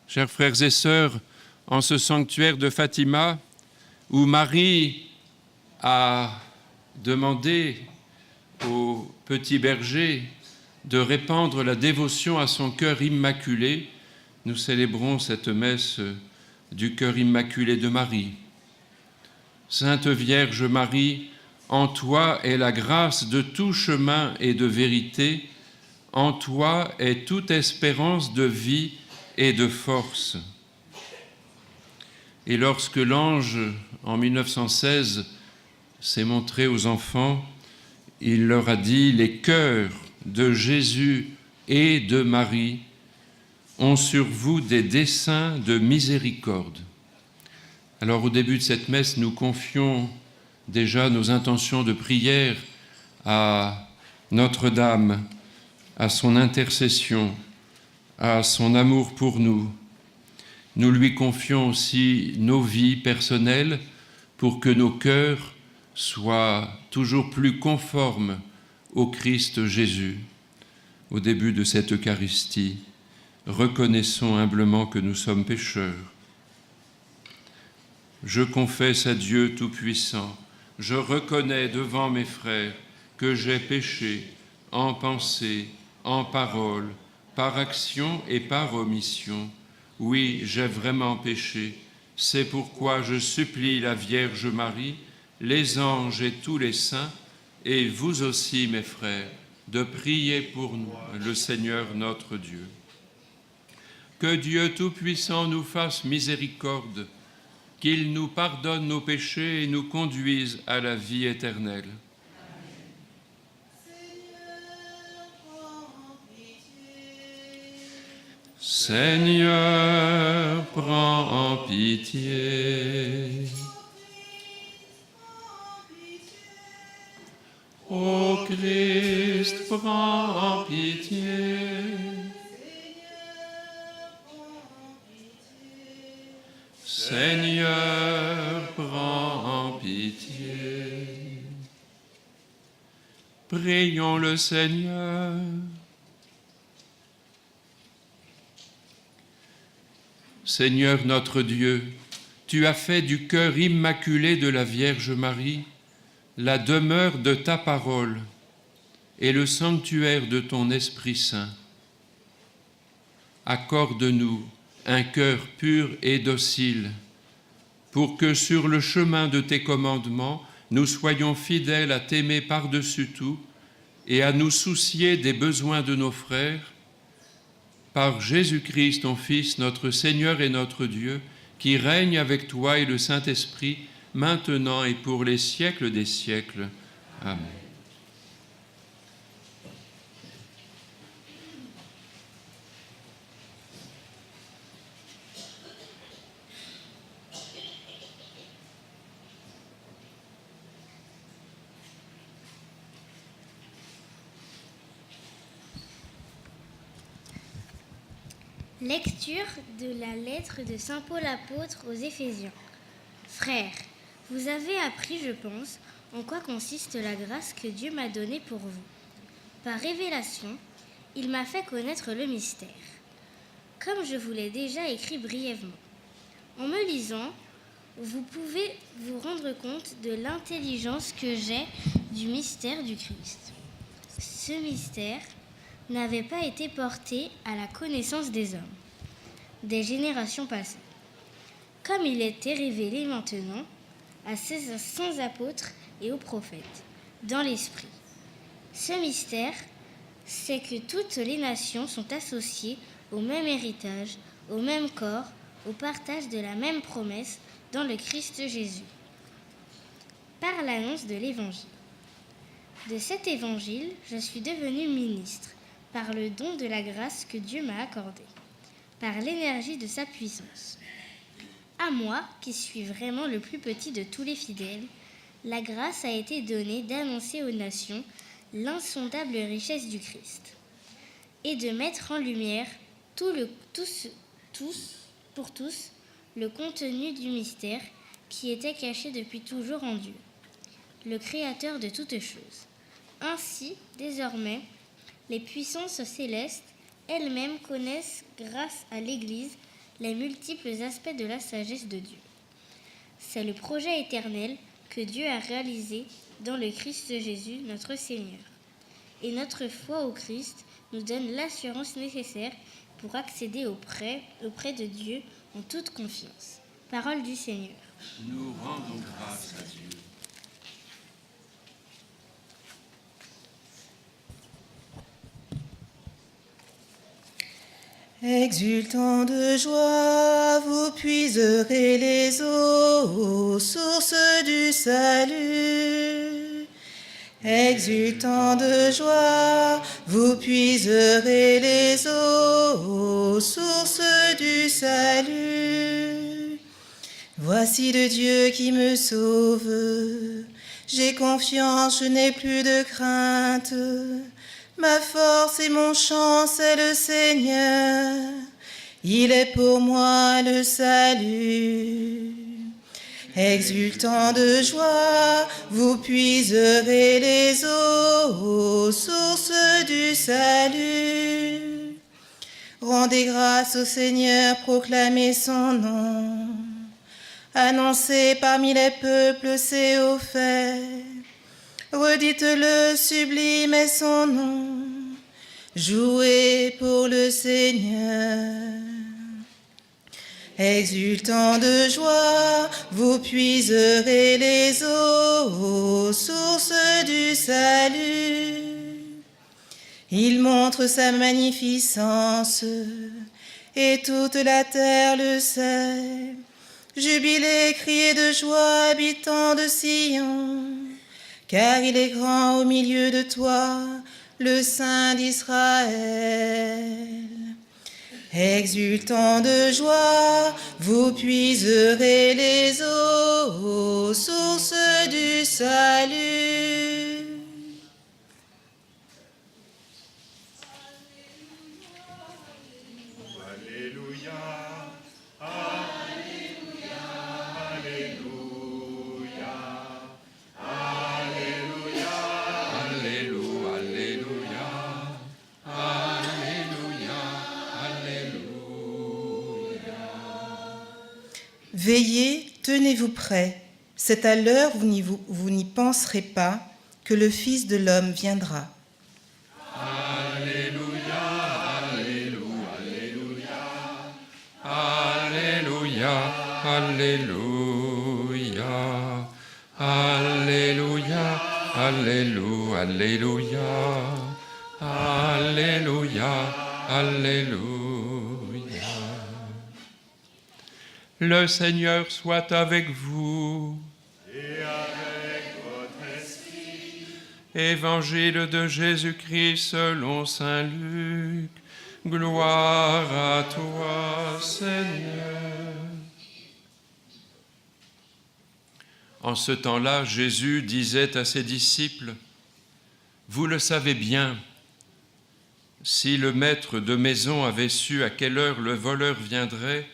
Chers frères et sœurs, en ce sanctuaire de Fatima, où Marie a demandé au petit berger de répandre la dévotion à son cœur immaculé, nous célébrons cette messe du cœur immaculé de Marie. Sainte Vierge Marie, en toi est la grâce de tout chemin et de vérité, en toi est toute espérance de vie et de force. Et lorsque l'ange, en 1916, s'est montré aux enfants, il leur a dit « Les cœurs de Jésus et de Marie ont sur vous des desseins de miséricorde. » Alors au début de cette messe, nous confions déjà nos intentions de prière à Notre-Dame, à son intercession, à son amour pour nous. Nous lui confions aussi nos vies personnelles pour que nos cœurs soient toujours plus conformes au Christ Jésus. Au début de cette Eucharistie, reconnaissons humblement que nous sommes pécheurs. Je confesse à Dieu Tout-Puissant, je reconnais devant mes frères que j'ai péché en pensée, en parole, par action et par omission. Oui, j'ai vraiment péché. C'est pourquoi je supplie la Vierge Marie, les anges et tous les saints, et vous aussi, mes frères, de prier pour nous, le Seigneur notre Dieu. Que Dieu Tout-Puissant nous fasse miséricorde, qu'il nous pardonne nos péchés et nous conduise à la vie éternelle. Seigneur, prends en pitié. Ô Christ, prends en pitié. Seigneur, prends en pitié. Prions le Seigneur. Seigneur notre Dieu, tu as fait du cœur immaculé de la Vierge Marie la demeure de ta parole et le sanctuaire de ton Esprit Saint. Accorde-nous un cœur pur et docile, pour que sur le chemin de tes commandements, nous soyons fidèles à t'aimer par-dessus tout et à nous soucier des besoins de nos frères, par Jésus-Christ, ton Fils, notre Seigneur et notre Dieu, qui règne avec toi et le Saint-Esprit, maintenant et pour les siècles des siècles. Amen. Lecture de la lettre de saint Paul apôtre aux Éphésiens. Frères, vous avez appris, je pense, en quoi consiste la grâce que Dieu m'a donnée pour vous. Par révélation, il m'a fait connaître le mystère, comme je vous l'ai déjà écrit brièvement. En me lisant, vous pouvez vous rendre compte de l'intelligence que j'ai du mystère du Christ. Ce mystère n'avait pas été porté à la connaissance des hommes, des générations passées, comme il était révélé maintenant à ses saints apôtres et aux prophètes, dans l'Esprit. Ce mystère, c'est que toutes les nations sont associées au même héritage, au même corps, au partage de la même promesse dans le Christ Jésus, par l'annonce de l'Évangile. De cet Évangile, je suis devenu ministre, par le don de la grâce que Dieu m'a accordée, par l'énergie de sa puissance. À moi, qui suis vraiment le plus petit de tous les fidèles, la grâce a été donnée d'annoncer aux nations l'insondable richesse du Christ et de mettre en lumière pour tous, le contenu du mystère qui était caché depuis toujours en Dieu, le Créateur de toutes choses. Ainsi, désormais, les puissances célestes elles-mêmes connaissent grâce à l'Église les multiples aspects de la sagesse de Dieu. C'est le projet éternel que Dieu a réalisé dans le Christ Jésus, notre Seigneur. Et notre foi au Christ nous donne l'assurance nécessaire pour accéder auprès de Dieu en toute confiance. Parole du Seigneur. Nous rendons grâce à Dieu. Exultant de joie, vous puiserez les eaux, source du salut. Exultant de joie, vous puiserez les eaux, source du salut. Voici le Dieu qui me sauve. J'ai confiance, je n'ai plus de crainte. Ma force et mon chant, c'est le Seigneur. Il est pour moi le salut. Exultant de joie, vous puiserez les eaux, source du salut. Rendez grâce au Seigneur, proclamez son nom. Annoncez parmi les peuples ses hauts faits. Redites-le, sublime est son nom. Jouez pour le Seigneur. Exultant de joie, vous puiserez les eaux, source du salut. Il montre sa magnificence, et toute la terre le sait. Jubilez, criez de joie, habitants de Sion, car il est grand au milieu de toi, le Saint d'Israël. Exultant de joie, vous puiserez les eaux, source du salut. Veillez, tenez-vous prêts, c'est à l'heure où vous n'y penserez pas que le Fils de l'homme viendra. Alléluia, Alléluia, Alléluia, Alléluia, Alléluia, Alléluia, Alléluia, Alléluia, Alléluia. Le Seigneur soit avec vous. Et avec votre esprit. Évangile de Jésus-Christ selon saint Luc. Gloire à toi, Seigneur. En ce temps-là, Jésus disait à ses disciples, « Vous le savez bien, si le maître de maison avait su à quelle heure le voleur viendrait,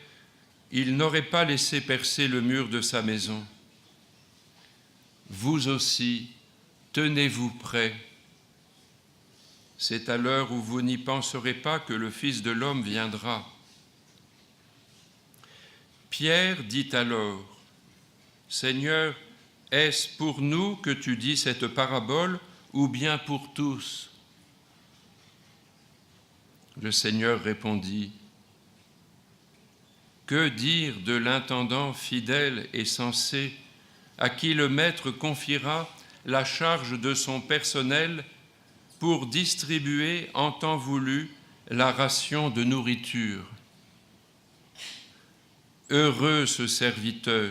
il n'aurait pas laissé percer le mur de sa maison. Vous aussi, tenez-vous prêts. C'est à l'heure où vous n'y penserez pas que le Fils de l'homme viendra. » Pierre dit alors, « Seigneur, est-ce pour nous que tu dis cette parabole ou bien pour tous ?» Le Seigneur répondit, « Que dire de l'intendant fidèle et sensé à qui le maître confiera la charge de son personnel pour distribuer en temps voulu la ration de nourriture. Heureux ce serviteur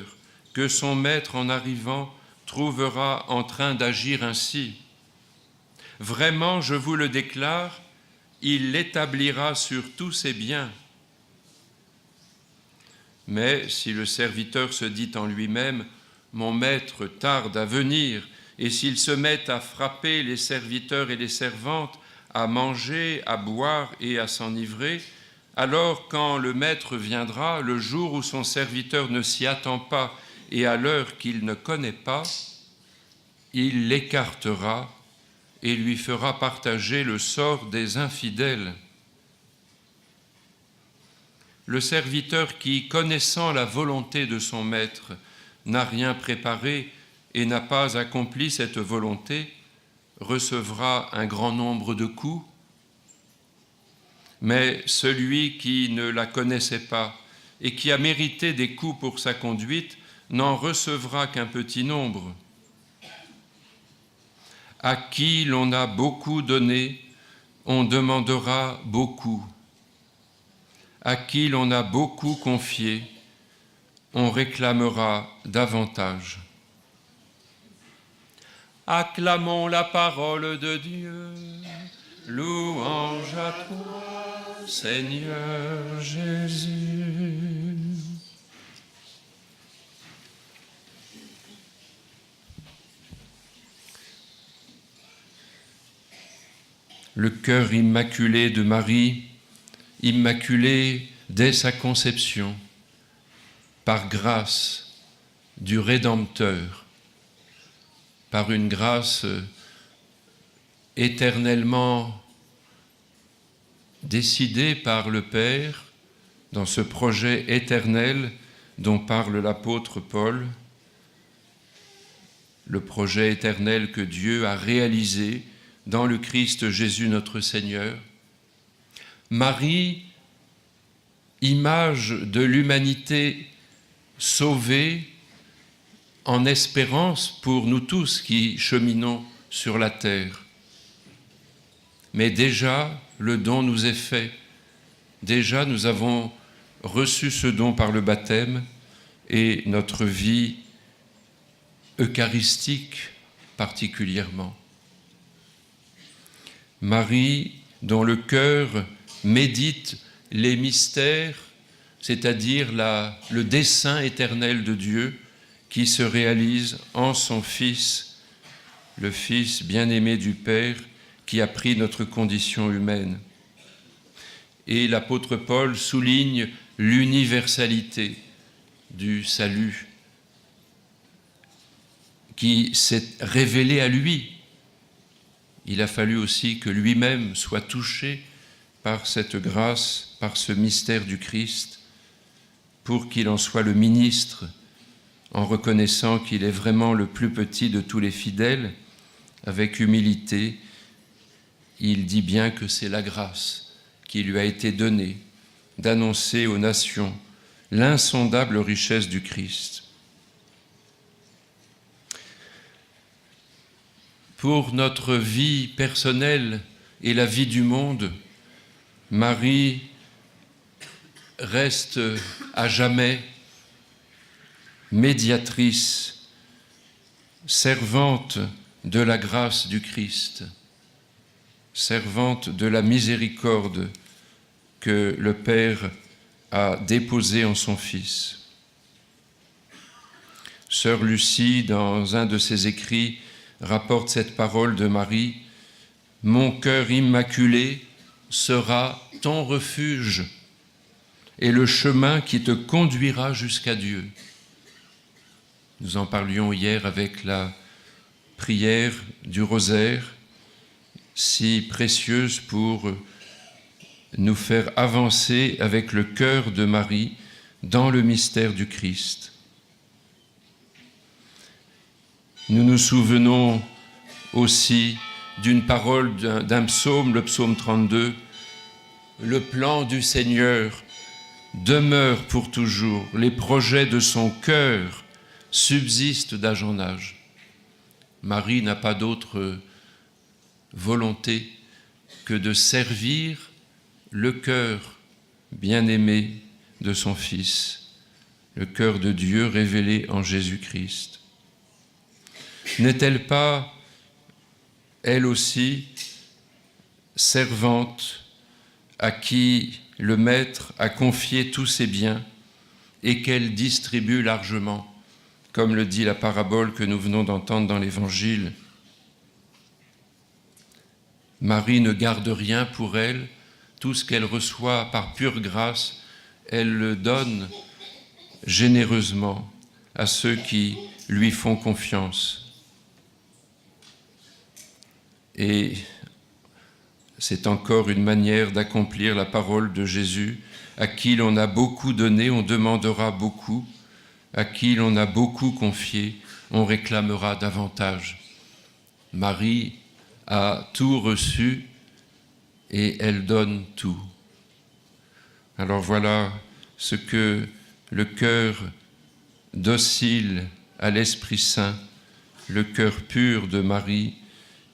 que son maître en arrivant trouvera en train d'agir ainsi. Vraiment, je vous le déclare, il l'établira sur tous ses biens. Mais si le serviteur se dit en lui-même « Mon maître tarde à venir », et s'il se met à frapper les serviteurs et les servantes, à manger, à boire et à s'enivrer, alors quand le maître viendra, le jour où son serviteur ne s'y attend pas et à l'heure qu'il ne connaît pas, il l'écartera et lui fera partager le sort des infidèles. le serviteur qui, connaissant la volonté de son maître, n'a rien préparé et n'a pas accompli cette volonté, recevra un grand nombre de coups. Mais celui qui ne la connaissait pas et qui a mérité des coups pour sa conduite n'en recevra qu'un petit nombre. À qui l'on a beaucoup donné, on demandera beaucoup. À qui l'on a beaucoup confié, on réclamera davantage. Acclamons la parole de Dieu. Louange à toi, Seigneur Jésus. Le cœur immaculé de Marie, immaculé dès sa conception, par grâce du Rédempteur, par une grâce éternellement décidée par le Père dans ce projet éternel dont parle l'apôtre Paul, le projet éternel que Dieu a réalisé dans le Christ Jésus notre Seigneur. Marie, image de l'humanité sauvée en espérance pour nous tous qui cheminons sur la terre. Mais déjà, le don nous est fait. Déjà, nous avons reçu ce don par le baptême et notre vie eucharistique particulièrement. Marie, dont le cœur médite les mystères, c'est-à-dire le dessein éternel de Dieu qui se réalise en son Fils, le Fils bien-aimé du Père, qui a pris notre condition humaine. Et l'apôtre Paul souligne l'universalité du salut qui s'est révélé à lui. Il a fallu aussi que lui-même soit touché par cette grâce, par ce mystère du Christ, pour qu'il en soit le ministre, en reconnaissant qu'il est vraiment le plus petit de tous les fidèles, avec humilité. Il dit bien que c'est la grâce qui lui a été donnée d'annoncer aux nations l'insondable richesse du Christ. Pour notre vie personnelle et la vie du monde, Marie reste à jamais médiatrice, servante de la grâce du Christ, servante de la miséricorde que le Père a déposée en son Fils. Sœur Lucie, dans un de ses écrits, rapporte cette parole de Marie: « Mon cœur immaculé sera ton refuge et le chemin qui te conduira jusqu'à Dieu. » Nous en parlions hier avec la prière du rosaire, si précieuse pour nous faire avancer avec le cœur de Marie dans le mystère du Christ. Nous nous souvenons aussi d'une parole d'un psaume, le psaume 32, « Le plan du Seigneur demeure pour toujours, les projets de son cœur subsistent d'âge en âge. » Marie n'a pas d'autre volonté que de servir le cœur bien-aimé de son Fils, le cœur de Dieu révélé en Jésus-Christ. N'est-elle pas, elle aussi, servante à qui le Maître a confié tous ses biens et qu'elle distribue largement, comme le dit la parabole que nous venons d'entendre dans l'Évangile? Marie ne garde rien pour elle, tout ce qu'elle reçoit par pure grâce, elle le donne généreusement à ceux qui lui font confiance. Et c'est encore une manière d'accomplir la parole de Jésus. À qui l'on a beaucoup donné, on demandera beaucoup. À qui l'on a beaucoup confié, on réclamera davantage. Marie a tout reçu et elle donne tout. Alors voilà ce que le cœur docile à l'Esprit Saint, le cœur pur de Marie,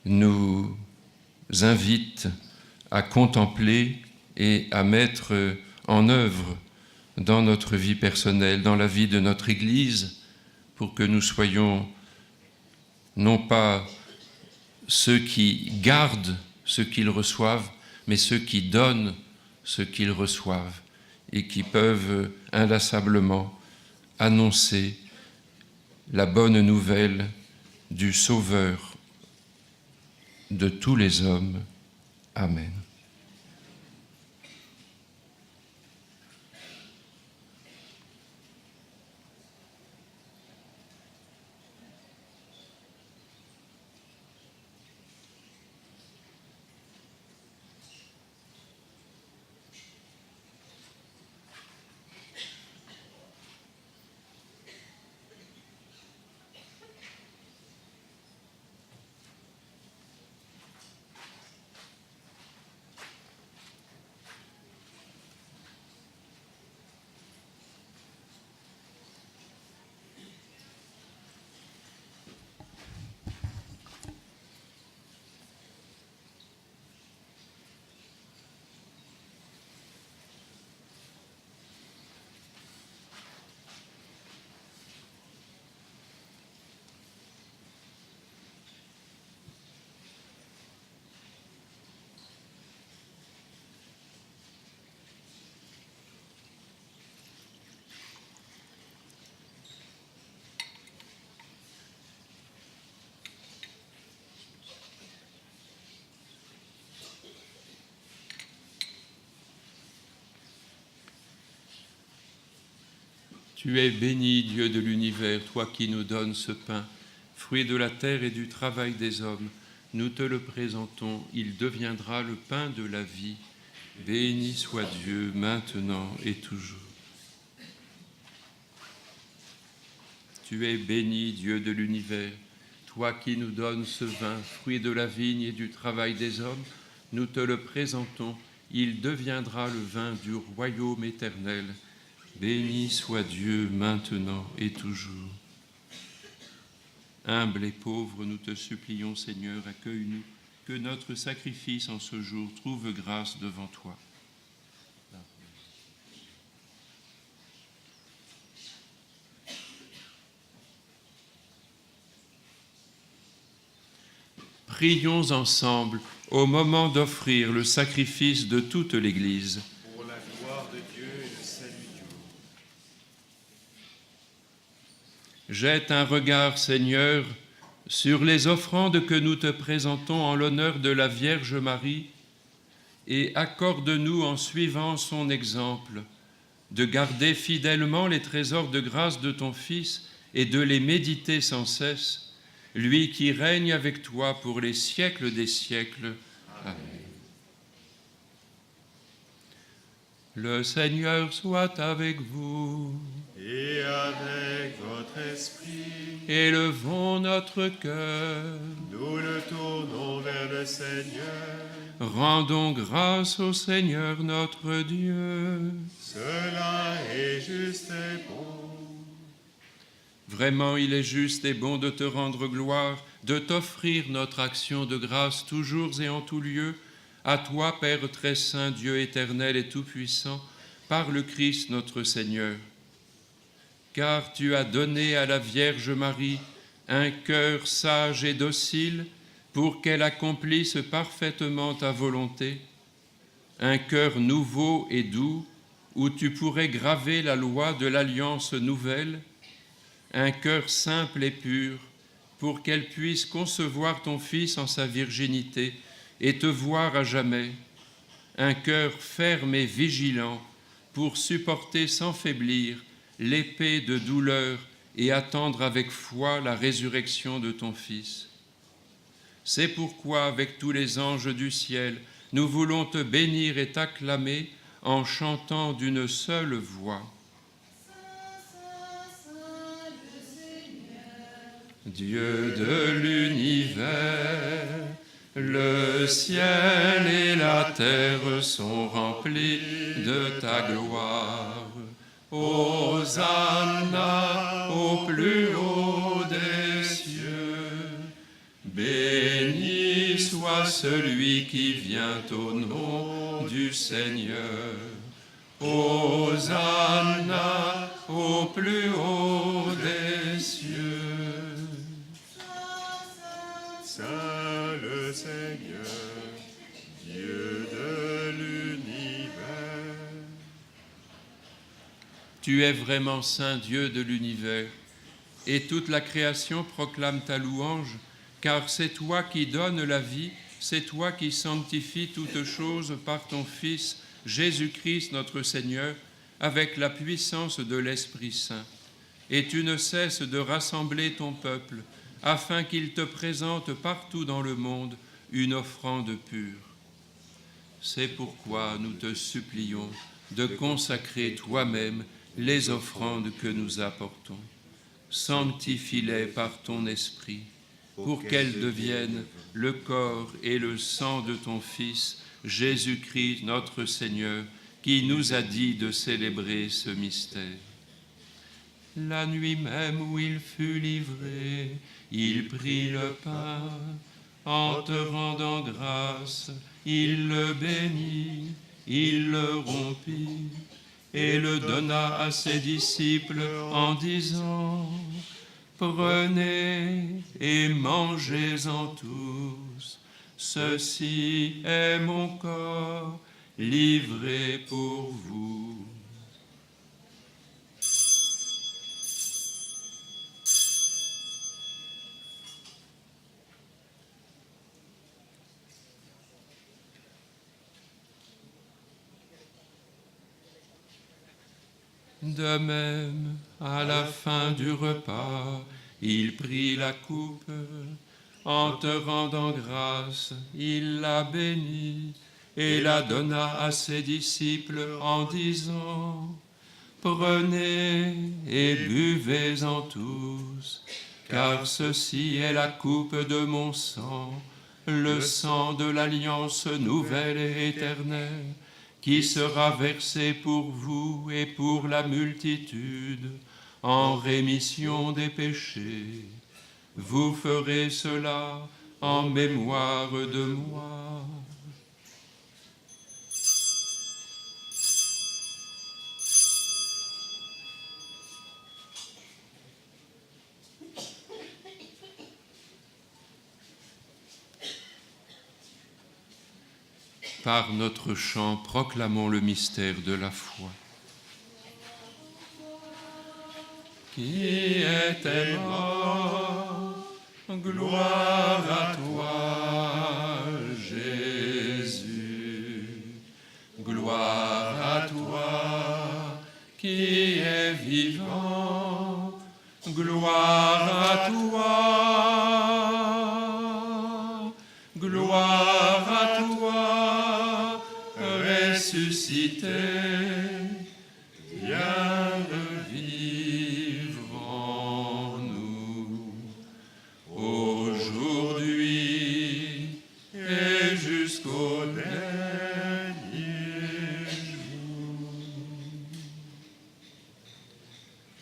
nous invite à contempler et à mettre en œuvre dans notre vie personnelle, dans la vie de notre Église, pour que nous soyons non pas ceux qui gardent ce qu'ils reçoivent, mais ceux qui donnent ce qu'ils reçoivent et qui peuvent inlassablement annoncer la bonne nouvelle du Sauveur de tous les hommes. Amen. Tu es béni, Dieu de l'univers, toi qui nous donnes ce pain, fruit de la terre et du travail des hommes. Nous te le présentons, il deviendra le pain de la vie. Béni soit Dieu, maintenant et toujours. Tu es béni, Dieu de l'univers, toi qui nous donnes ce vin, fruit de la vigne et du travail des hommes. Nous te le présentons, il deviendra le vin du royaume éternel. Béni soit Dieu maintenant et toujours. Humbles et pauvres, nous te supplions, Seigneur, accueille-nous, que notre sacrifice en ce jour trouve grâce devant toi. Prions ensemble au moment d'offrir le sacrifice de toute l'Église. Jette un regard, Seigneur, sur les offrandes que nous te présentons en l'honneur de la Vierge Marie et accorde-nous, en suivant son exemple, de garder fidèlement les trésors de grâce de ton Fils et de les méditer sans cesse, lui qui règne avec toi pour les siècles des siècles. Amen. Le Seigneur soit avec vous. Et avec votre esprit, élevons notre cœur. nous le tournons vers le Seigneur. Rendons grâce au Seigneur notre Dieu. Cela est juste et bon. Vraiment, il est juste et bon de te rendre gloire, de t'offrir notre action de grâce toujours et en tout lieu, à toi, Père très saint, Dieu éternel et tout-puissant, par le Christ notre Seigneur. Car tu as donné à la Vierge Marie un cœur sage et docile pour qu'elle accomplisse parfaitement ta volonté, un cœur nouveau et doux où tu pourrais graver la loi de l'alliance nouvelle, un cœur simple et pur pour qu'elle puisse concevoir ton Fils en sa virginité et te voir à jamais, un cœur ferme et vigilant pour supporter sans faiblir l'épée de douleur et attendre avec foi la résurrection de ton Fils. C'est pourquoi, avec tous les anges du ciel, nous voulons te bénir et t'acclamer en chantant d'une seule voix. Dieu de l'univers, le ciel et la terre sont remplis de ta gloire. Hosanna au plus haut des cieux. Béni soit celui qui vient au nom du Seigneur. Hosanna au plus haut des cieux. Saint le Seigneur, Dieu de l'univers. Tu es vraiment Saint Dieu de l'univers, et toute la création proclame ta louange, car c'est toi qui donnes la vie, c'est toi qui sanctifies toutes choses par ton Fils, Jésus-Christ notre Seigneur, avec la puissance de l'Esprit Saint. Et tu ne cesses de rassembler ton peuple, afin qu'il te présente partout dans le monde une offrande pure. C'est pourquoi nous te supplions de consacrer toi-même les offrandes que nous apportons. Sanctifie-les par ton esprit, pour qu'elles deviennent le corps et le sang de ton Fils, Jésus-Christ notre Seigneur, qui nous a dit de célébrer ce mystère. La nuit même où il fut livré, il prit le pain, en te rendant grâce, il le bénit, il le rompit et le donna à ses disciples en disant : Prenez et mangez-en tous, ceci est mon corps livré pour vous. De même, à la fin du repas, il prit la coupe, en te rendant grâce, il la bénit et la donna à ses disciples en disant : Prenez et buvez-en tous, car ceci est la coupe de mon sang, le sang de l'alliance nouvelle et éternelle, qui sera versé pour vous et pour la multitude en rémission des péchés. Vous ferez cela en mémoire de moi. Par notre chant, proclamons le mystère de la foi. Qui était mort, gloire à toi, Jésus. Gloire à toi, qui est vivant, gloire à toi, gloire à toi, ressuscité, viens revivre en nous, aujourd'hui et jusqu'au dernier jour.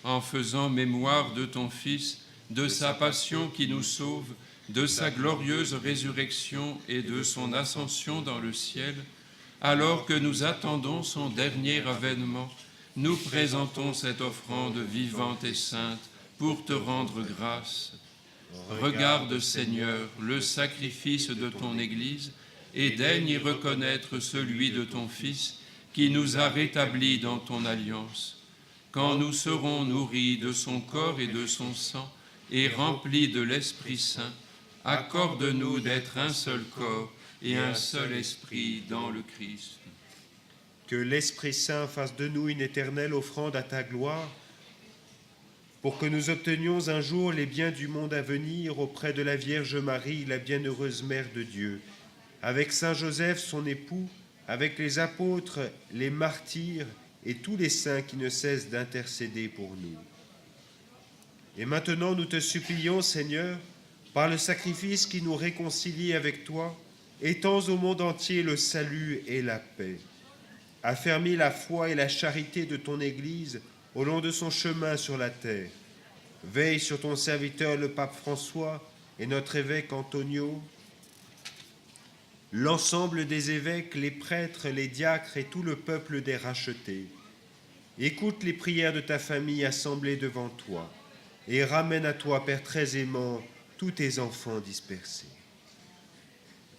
En faisant mémoire de ton Fils, de sa passion qui nous sauve, de sa glorieuse résurrection et de son ascension dans le ciel, alors que nous attendons son dernier avènement, nous présentons cette offrande vivante et sainte pour te rendre grâce. Regarde, Seigneur, le sacrifice de ton Église et daigne y reconnaître celui de ton Fils qui nous a rétablis dans ton alliance. Quand nous serons nourris de son corps et de son sang et remplis de l'Esprit Saint, accorde-nous d'être un seul corps et un seul esprit dans le Christ. Que l'Esprit Saint fasse de nous une éternelle offrande à ta gloire, pour que nous obtenions un jour les biens du monde à venir auprès de la Vierge Marie, la bienheureuse Mère de Dieu, avec Saint Joseph, son époux, avec les apôtres, les martyrs et tous les saints qui ne cessent d'intercéder pour nous. Et maintenant, nous te supplions, Seigneur, par le sacrifice qui nous réconcilie avec toi, étends au monde entier le salut et la paix. Affermis la foi et la charité de ton Église au long de son chemin sur la terre. Veille sur ton serviteur, le pape François, et notre évêque Antonio, l'ensemble des évêques, les prêtres, les diacres et tout le peuple des rachetés. Écoute les prières de ta famille assemblée devant toi et ramène à toi, Père très aimant, tous tes enfants dispersés.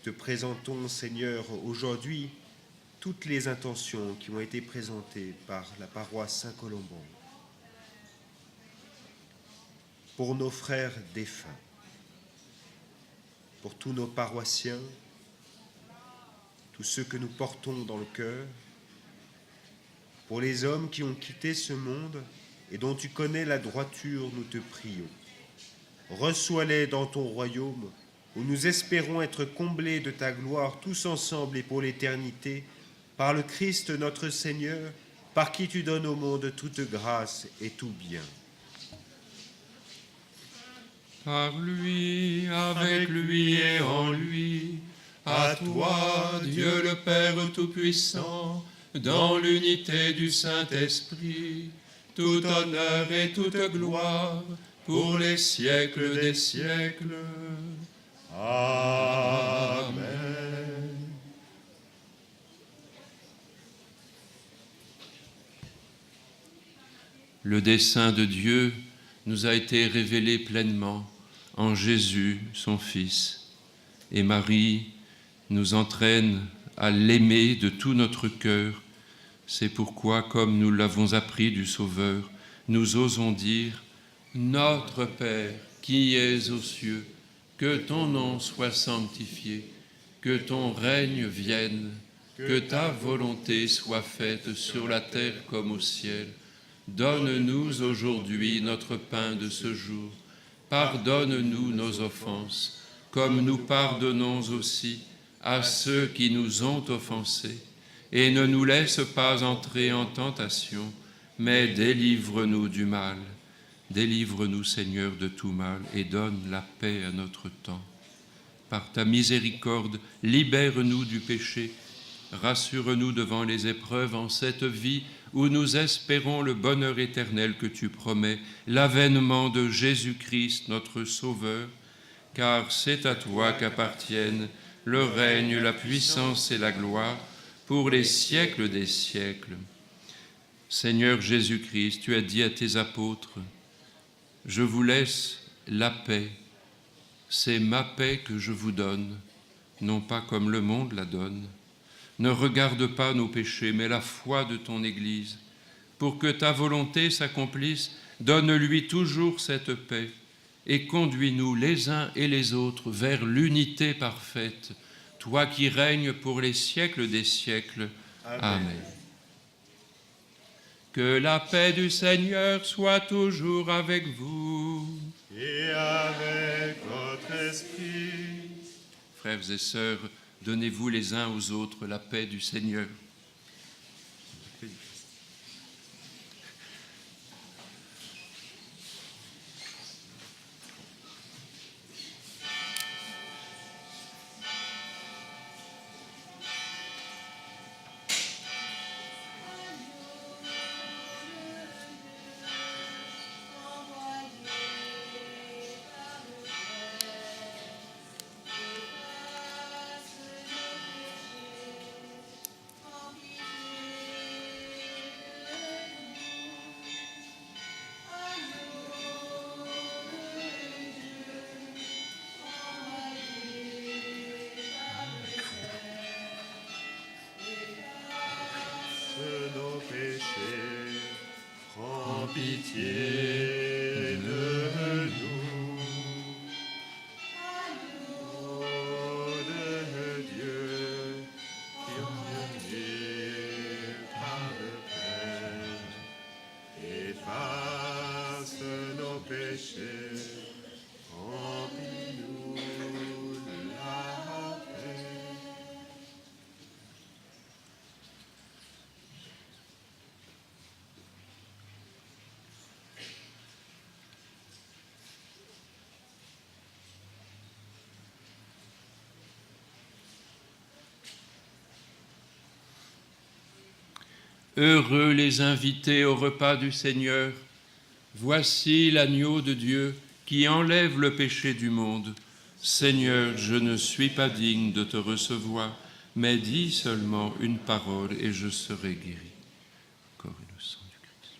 Te présentons, Seigneur, aujourd'hui toutes les intentions qui ont été présentées par la paroisse Saint-Colomban. Pour nos frères défunts, pour tous nos paroissiens, tous ceux que nous portons dans le cœur, pour les hommes qui ont quitté ce monde et dont tu connais la droiture, nous te prions. Reçois-les dans ton royaume, où nous espérons être comblés de ta gloire tous ensemble et pour l'éternité, par le Christ notre Seigneur, par qui tu donnes au monde toute grâce et tout bien. Par lui, avec lui et en lui, à toi, Dieu le Père Tout-Puissant, dans l'unité du Saint-Esprit, tout honneur et toute gloire pour les siècles des siècles. Amen. Le dessein de Dieu nous a été révélé pleinement en Jésus, son Fils. Et Marie nous entraîne à l'aimer de tout notre cœur. C'est pourquoi, comme nous l'avons appris du Sauveur, nous osons dire « Notre Père, qui es aux cieux, que ton nom soit sanctifié, que ton règne vienne, que ta volonté soit faite sur la terre comme au ciel. Donne-nous aujourd'hui notre pain de ce jour. Pardonne-nous nos offenses, comme nous pardonnons aussi à ceux qui nous ont offensés. Et ne nous laisse pas entrer en tentation, mais délivre-nous du mal. Délivre-nous, Seigneur, de tout mal, et donne la paix à notre temps. Par ta miséricorde, libère-nous du péché. Rassure-nous devant les épreuves en cette vie où nous espérons le bonheur éternel que tu promets, l'avènement de Jésus-Christ, notre Sauveur, car c'est à toi qu'appartiennent le règne, la puissance et la gloire pour les siècles des siècles. Seigneur Jésus-Christ, tu as dit à tes apôtres, « Je vous laisse la paix, c'est ma paix que je vous donne, non pas comme le monde la donne. Ne regarde pas nos péchés, mais la foi de ton Église. Pour que ta volonté s'accomplisse, donne-lui toujours cette paix et conduis-nous les uns et les autres vers l'unité parfaite, toi qui règnes pour les siècles des siècles. Amen. Que la paix du Seigneur soit toujours avec vous. Et avec votre esprit. Frères et sœurs, donnez-vous les uns aux autres la paix du Seigneur. Nos péchés, prends pitié de nous. Agneau de Dieu, qui enduit par le Père, efface nos péchés, remplis-nous la paix. Heureux les invités au repas du Seigneur. Voici l'agneau de Dieu qui enlève le péché du monde. Seigneur, je ne suis pas digne de te recevoir, mais dis seulement une parole et je serai guéri. Corps et le sang du Christ.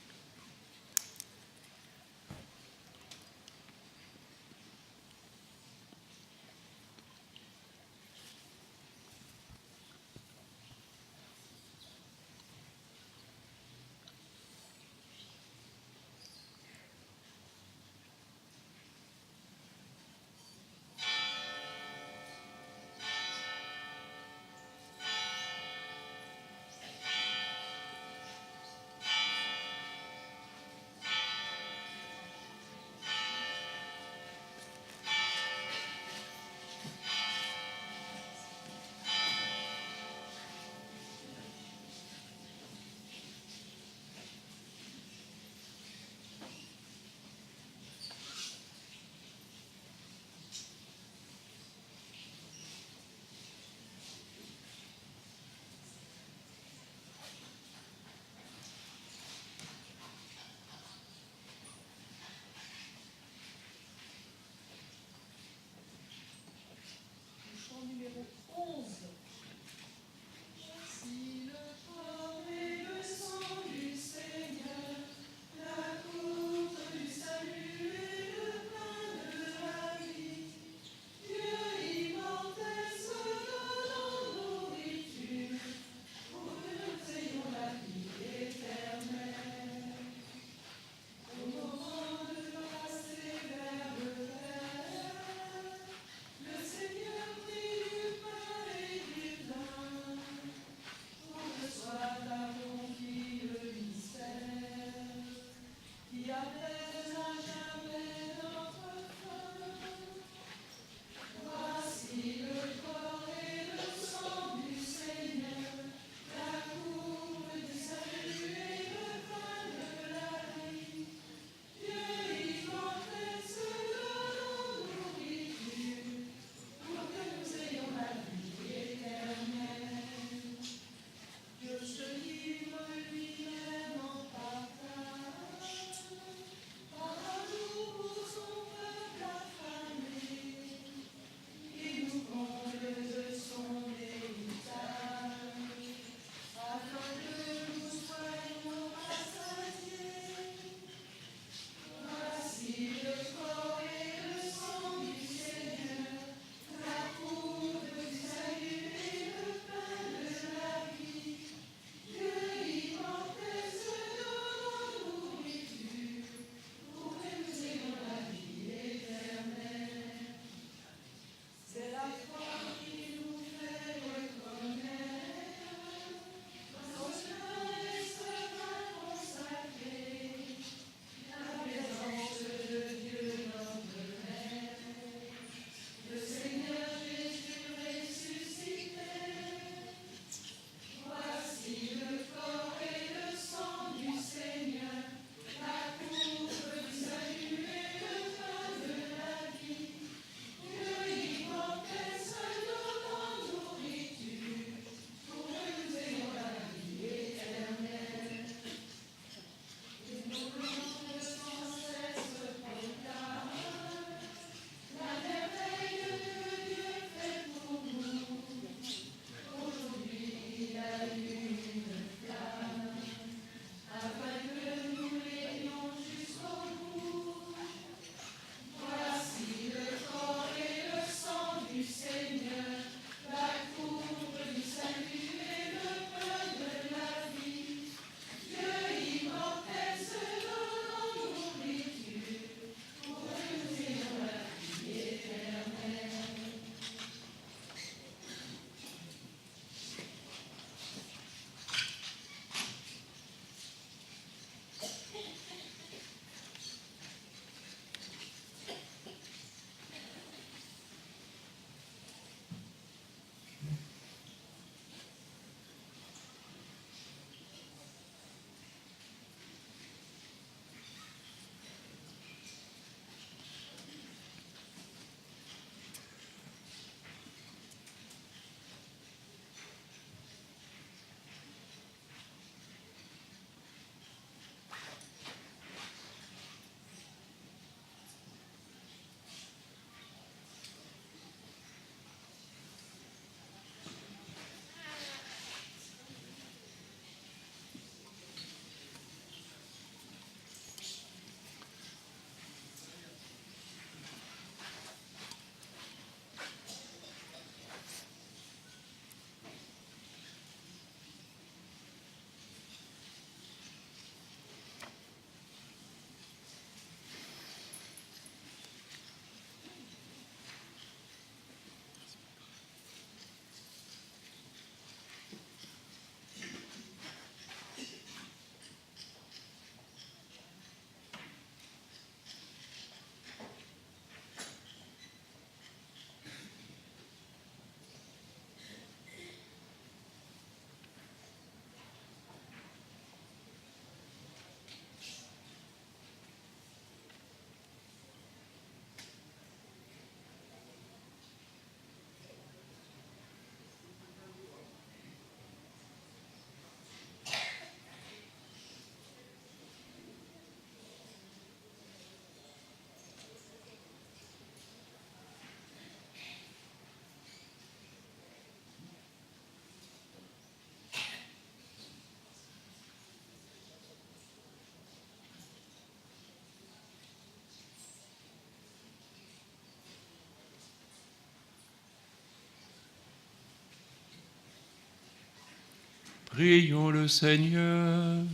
Prions le Seigneur.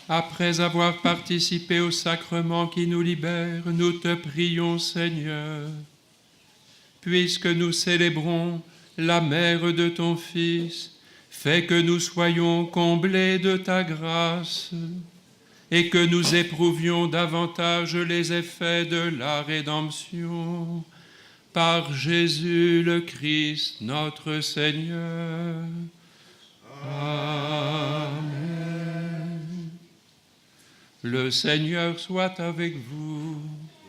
Après avoir participé au sacrement qui nous libère, nous te prions, Seigneur. Puisque nous célébrons la mère de ton Fils, fais que nous soyons comblés de ta grâce et que nous éprouvions davantage les effets de la rédemption. Par Jésus le Christ, notre Seigneur. Amen. Le Seigneur soit avec vous.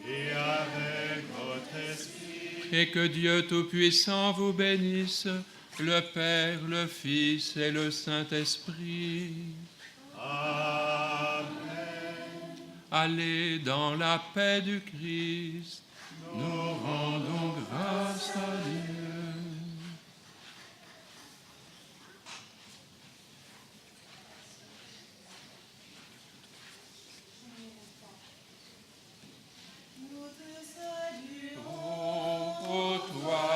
Et avec votre esprit. Et que Dieu Tout-Puissant vous bénisse, le Père, le Fils et le Saint-Esprit. Amen. Allez dans la paix du Christ. Nous rendons grâce à Dieu. Ô toi,